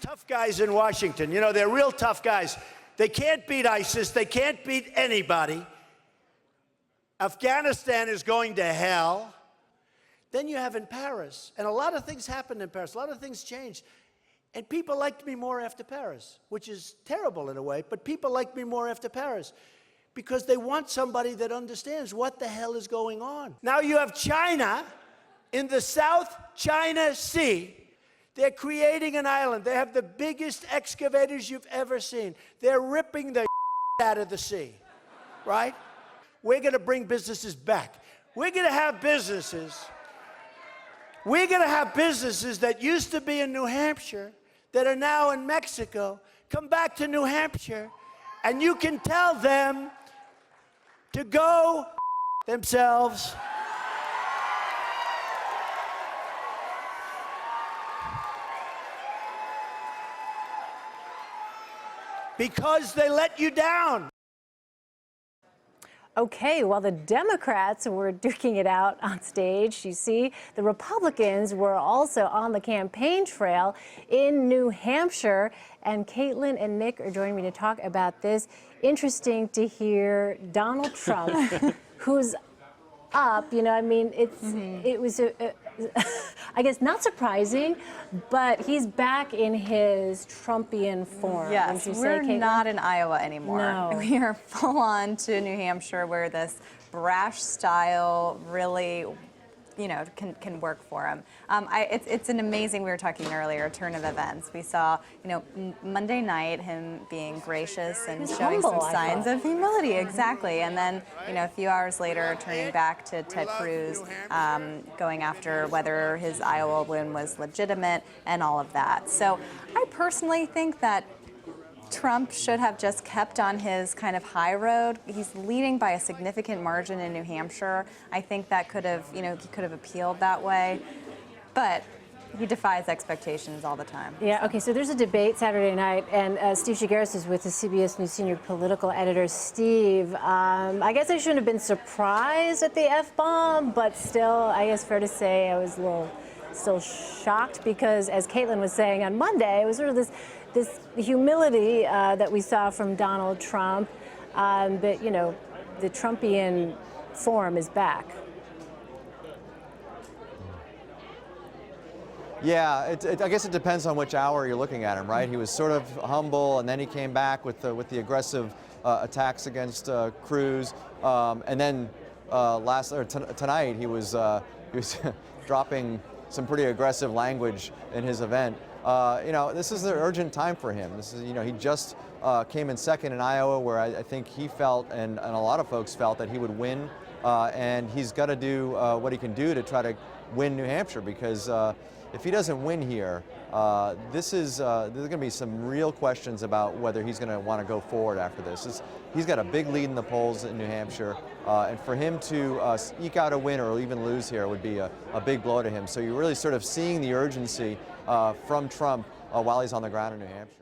tough guys in Washington. You know, they're real tough guys. They can't beat ISIS. They can't beat anybody. Afghanistan is going to hell. Then you have in Paris, and a lot of things happened in Paris. A lot of things changed. And people liked me more after Paris, which is terrible in a way, but people liked me more after Paris because they want somebody that understands what the hell is going on. Now you have China in the South China Sea. They're creating an island. They have the biggest excavators you've ever seen. They're ripping the out of the sea, right? We're going to bring businesses back. We're going to have businesses. We're going to have businesses that used to be in New Hampshire that are now in Mexico come back to New Hampshire, and you can tell them to go themselves. Because they let you down. Okay, while the Democrats were duking it out on stage, you see, the Republicans were also on the campaign trail in New Hampshire. And Caitlin and Nick are joining me to talk about this. Interesting to hear Donald Trump, who's up, you know, I mean, it was, I guess, not surprising, but he's back in his Trumpian form. Yes, we're not in Iowa anymore. No. We are full on to New Hampshire, where this brash style really, you know, can work for him. It's an amazing, we were talking earlier, turn of events. We saw, you know, Monday night him being gracious and showing some signs of humility, exactly. And then, you know, a few hours later, turning back to Ted Cruz, going after whether his Iowa win was legitimate and all of that. So I personally think that Trump should have just kept on his kind of high road. He's leading by a significant margin in New Hampshire. I think that could have, you know, he could have appealed that way, but he defies expectations all the time. Yeah, okay, so there's a debate Saturday night, and Steve Shigaris is with the CBS News senior political editor. Steve, I guess I shouldn't have been surprised at the F-bomb, but still, I guess fair to say I was a little still shocked because, as Caitlin was saying on Monday, it was sort of this humility that we saw from Donald Trump, but, you know, the Trumpian form is back. Yeah, I guess it depends on which hour you're looking at him, right? He was sort of humble, and then he came back with the aggressive attacks against Cruz, and then tonight he was dropping some pretty aggressive language in his event. You know, this is an urgent time for him. This is, you know, he just came in second in Iowa, where I think he felt, and a lot of folks felt, that he would win, and he's got to do what he can do to try to win New Hampshire, because if he doesn't win here, there's going to be some real questions about whether he's going to want to go forward after this. He's got a big lead in the polls in New Hampshire, and for him to eke out a win or even lose here would be a big blow to him. So you're really sort of seeing the urgency from Trump while he's on the ground in New Hampshire.